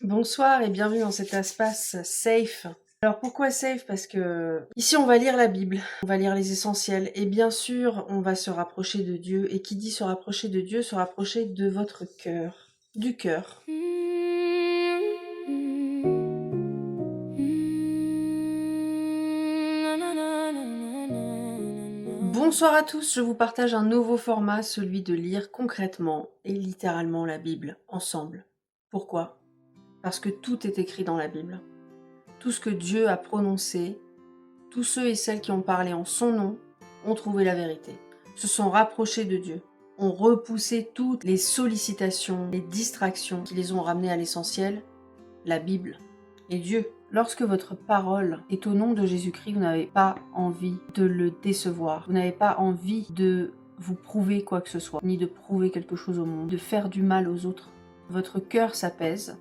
Bonsoir et bienvenue dans cet espace safe. Alors pourquoi safe? Parce que ici on va lire la Bible, on va lire les essentiels et bien sûr on va se rapprocher de Dieu. Et qui dit se rapprocher de Dieu, se rapprocher de votre cœur, du cœur. Bonsoir à tous, je vous partage un nouveau format, celui de lire concrètement et littéralement la Bible ensemble. Pourquoi? Parce que tout est écrit dans la Bible. Tout ce que Dieu a prononcé, tous ceux et celles qui ont parlé en son nom ont trouvé la vérité, se sont rapprochés de Dieu, ont repoussé toutes les sollicitations, les distractions qui les ont ramenés à l'essentiel, la Bible et Dieu. Lorsque votre parole est au nom de Jésus-Christ, vous n'avez pas envie de le décevoir, vous n'avez pas envie de vous prouver quoi que ce soit, ni de prouver quelque chose au monde, de faire du mal aux autres. Votre cœur s'apaise,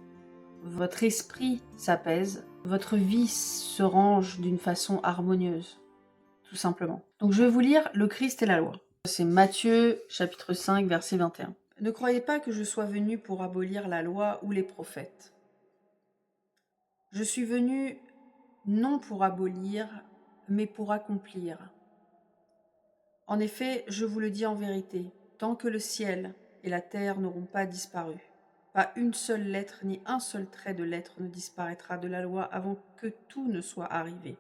votre esprit s'apaise, votre vie se range d'une façon harmonieuse, tout simplement. Donc je vais vous lire Le Christ et la loi. C'est Matthieu chapitre 5 verset 21. Ne croyez pas que je sois venu pour abolir la loi ou les prophètes. Je suis venu non pour abolir, mais pour accomplir. En effet, je vous le dis en vérité, tant que le ciel et la terre n'auront pas disparu, pas une seule lettre ni un seul trait de lettre ne disparaîtra de la loi avant que tout ne soit arrivé.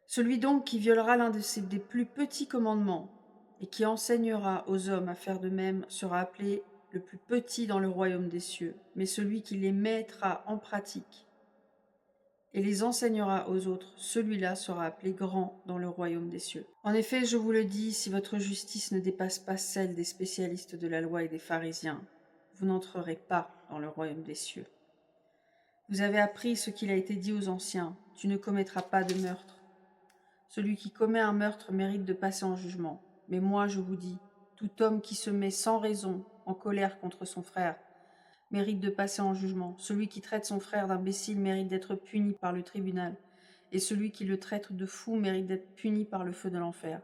Celui donc qui violera l'un des plus petits commandements et qui enseignera aux hommes à faire de même sera appelé le plus petit dans le royaume des cieux, mais celui qui les mettra en pratique et les enseignera aux autres, celui-là sera appelé grand dans le royaume des cieux. En effet, je vous le dis, si votre justice ne dépasse pas celle des spécialistes de la loi et des pharisiens, vous n'entrerez pas dans le royaume des cieux. Vous avez appris ce qu'il a été dit aux anciens, tu ne commettras pas de meurtre. Celui qui commet un meurtre mérite de passer en jugement. Mais moi, je vous dis, tout homme qui se met sans raison en colère contre son frère mérite de passer en jugement. Celui qui traite son frère d'imbécile mérite d'être puni par le tribunal. Et celui qui le traite de fou mérite d'être puni par le feu de l'enfer.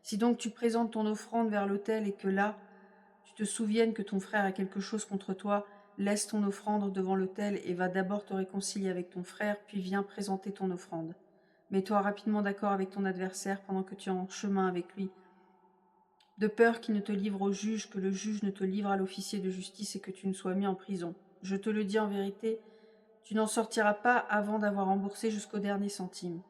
Si donc tu présentes ton offrande vers l'autel et que là, tu te souviennes que ton frère a quelque chose contre toi, laisse ton offrande devant l'autel et va d'abord te réconcilier avec ton frère, puis viens présenter ton offrande. Mets-toi rapidement d'accord avec ton adversaire pendant que tu es en chemin avec lui, de peur qu'il ne te livre au juge, que le juge ne te livre à l'officier de justice et que tu ne sois mis en prison. Je te le dis en vérité, tu n'en sortiras pas avant d'avoir remboursé jusqu'au dernier centime.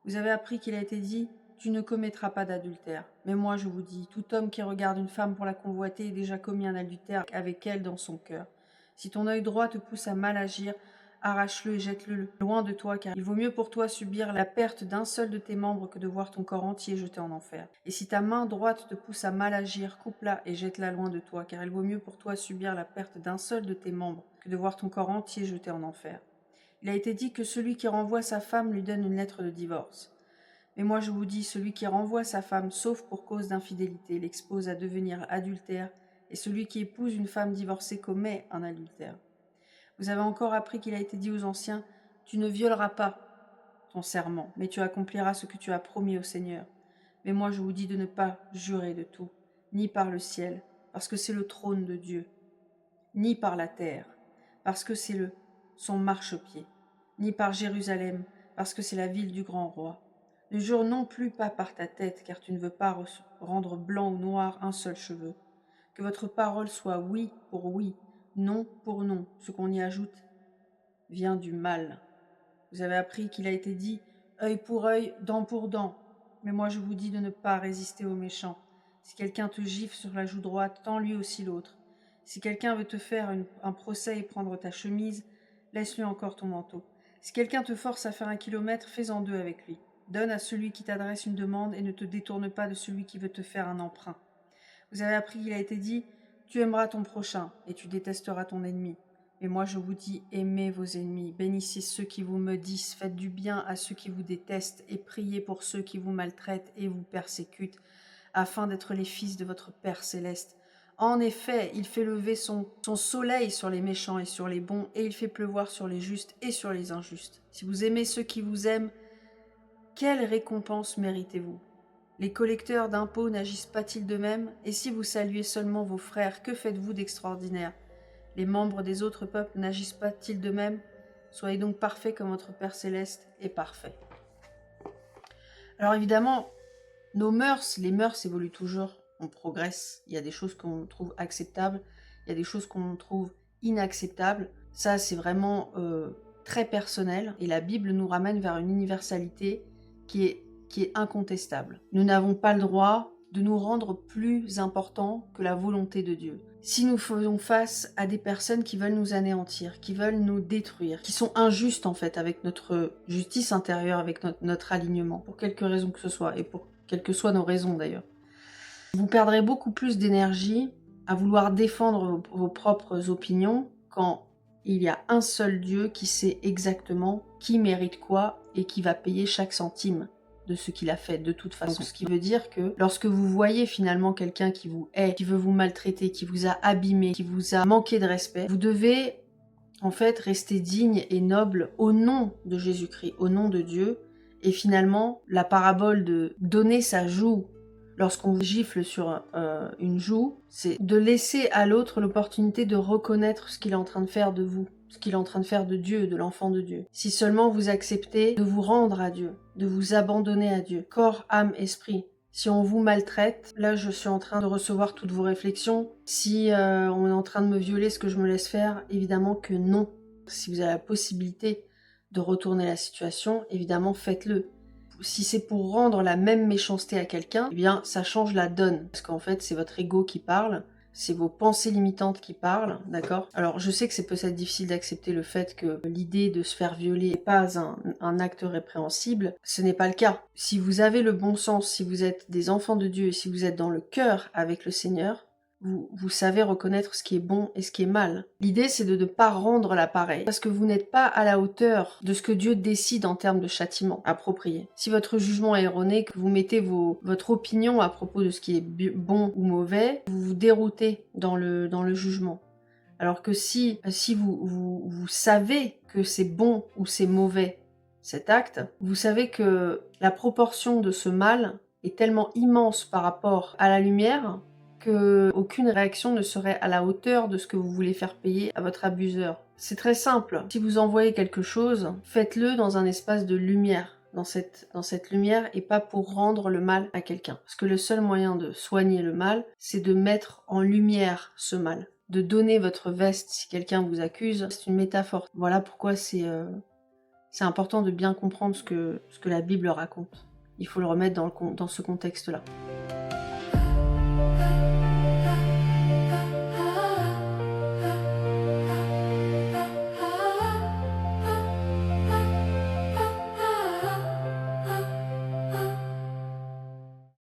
Vous avez appris qu'il a été dit, tu ne commettras pas d'adultère. Mais moi je vous dis, tout homme qui regarde une femme pour la convoiter a déjà commis un adultère avec elle dans son cœur. Si ton œil droit te pousse à mal agir, arrache-le et jette-le loin de toi, car il vaut mieux pour toi subir la perte d'un seul de tes membres que de voir ton corps entier jeté en enfer. Et si ta main droite te pousse à mal agir, coupe-la et jette-la loin de toi, car il vaut mieux pour toi subir la perte d'un seul de tes membres que de voir ton corps entier jeté en enfer. Il a été dit que celui qui renvoie sa femme lui donne une lettre de divorce. Mais moi je vous dis, celui qui renvoie sa femme sauf pour cause d'infidélité l'expose à devenir adultère, et celui qui épouse une femme divorcée commet un adultère. Vous avez encore appris qu'il a été dit aux anciens, tu ne violeras pas ton serment, mais tu accompliras ce que tu as promis au Seigneur. Mais moi je vous dis de ne pas jurer de tout, ni par le ciel, parce que c'est le trône de Dieu, ni par la terre, parce que c'est son marchepied, ni par Jérusalem, parce que c'est la ville du grand roi. Ne jure non plus pas par ta tête, car tu ne veux pas rendre blanc ou noir un seul cheveu. Que votre parole soit oui pour oui, non pour non. Ce qu'on y ajoute vient du mal. Vous avez appris qu'il a été dit œil pour œil, dent pour dent. Mais moi je vous dis de ne pas résister aux méchants. Si quelqu'un te gifle sur la joue droite, tends lui aussi l'autre. Si quelqu'un veut te faire un procès et prendre ta chemise, laisse-lui encore ton manteau. Si quelqu'un te force à faire 1 kilomètre, fais-en 2 avec lui. Donne à celui qui t'adresse une demande et ne te détourne pas de celui qui veut te faire un emprunt. Vous avez appris qu'il a été dit tu aimeras ton prochain et tu détesteras ton ennemi. Mais moi je vous dis, aimez vos ennemis, bénissez ceux qui vous maudissent, faites du bien à ceux qui vous détestent et priez pour ceux qui vous maltraitent et vous persécutent, afin d'être les fils de votre Père céleste. En effet, il fait lever son soleil sur les méchants et sur les bons, et il fait pleuvoir sur les justes et sur les injustes. Si vous aimez ceux qui vous aiment, quelle récompense méritez-vous ? Les collecteurs d'impôts n'agissent pas-ils de même ? Et si vous saluez seulement vos frères, que faites-vous d'extraordinaire ? les membres des autres peuples n'agissent pas-ils de même? Soyez donc parfaits comme votre Père Céleste est parfait. Alors évidemment, nos mœurs, les mœurs évoluent toujours, on progresse. Il y a des choses qu'on trouve acceptables, il y a des choses qu'on trouve inacceptables. Ça, c'est vraiment très personnel. Et la Bible nous ramène vers une universalité qui est incontestable. Nous n'avons pas le droit de nous rendre plus importants que la volonté de Dieu. Si nous faisons face à des personnes qui veulent nous anéantir, qui veulent nous détruire, qui sont injustes en fait avec notre justice intérieure, avec notre alignement, pour quelque raison que ce soit, et pour quelles que soient nos raisons d'ailleurs, vous perdrez beaucoup plus d'énergie à vouloir défendre vos propres opinions quand il y a un seul Dieu qui sait exactement qui mérite quoi et qui va payer chaque centime de ce qu'il a fait de toute façon. Donc, ce qui veut dire que lorsque vous voyez finalement quelqu'un qui vous hait, qui veut vous maltraiter, qui vous a abîmé, qui vous a manqué de respect, vous devez en fait rester digne et noble au nom de Jésus-Christ, au nom de Dieu. Et finalement, la parabole de donner sa joue lorsqu'on vous gifle sur une joue, c'est de laisser à l'autre l'opportunité de reconnaître ce qu'il est en train de faire de vous, ce qu'il est en train de faire de Dieu, de l'enfant de Dieu. Si seulement vous acceptez de vous rendre à Dieu, de vous abandonner à Dieu, corps, âme, esprit. Si on vous maltraite, là je suis en train de recevoir toutes vos réflexions. Si on est en train de me violer, ce que je me laisse faire, évidemment que non. Si vous avez la possibilité de retourner la situation, évidemment faites-le. Si c'est pour rendre la même méchanceté à quelqu'un, eh bien ça change la donne. Parce qu'en fait c'est votre ego qui parle, c'est vos pensées limitantes qui parlent, d'accord? Alors je sais que c'est peut-être difficile d'accepter le fait que l'idée de se faire violer n'est pas un acte répréhensible, ce n'est pas le cas. Si vous avez le bon sens, si vous êtes des enfants de Dieu et si vous êtes dans le cœur avec le Seigneur, vous savez reconnaître ce qui est bon et ce qui est mal. L'idée, c'est de ne pas rendre l'appareil, parce que vous n'êtes pas à la hauteur de ce que Dieu décide en termes de châtiment approprié. Si votre jugement est erroné, que vous mettez votre opinion à propos de ce qui est bon ou mauvais, vous vous déroutez dans le jugement. Alors que si vous savez que c'est bon ou c'est mauvais, cet acte, vous savez que la proportion de ce mal est tellement immense par rapport à la lumière qu'aucune réaction ne serait à la hauteur de ce que vous voulez faire payer à votre abuseur. C'est très simple. Si vous envoyez quelque chose, faites-le dans un espace de lumière, dans cette lumière, et pas pour rendre le mal à quelqu'un. Parce que le seul moyen de soigner le mal, c'est de mettre en lumière ce mal. De donner votre veste si quelqu'un vous accuse, c'est une métaphore. Voilà pourquoi c'est important de bien comprendre ce que la Bible raconte. Il faut le remettre dans ce contexte-là.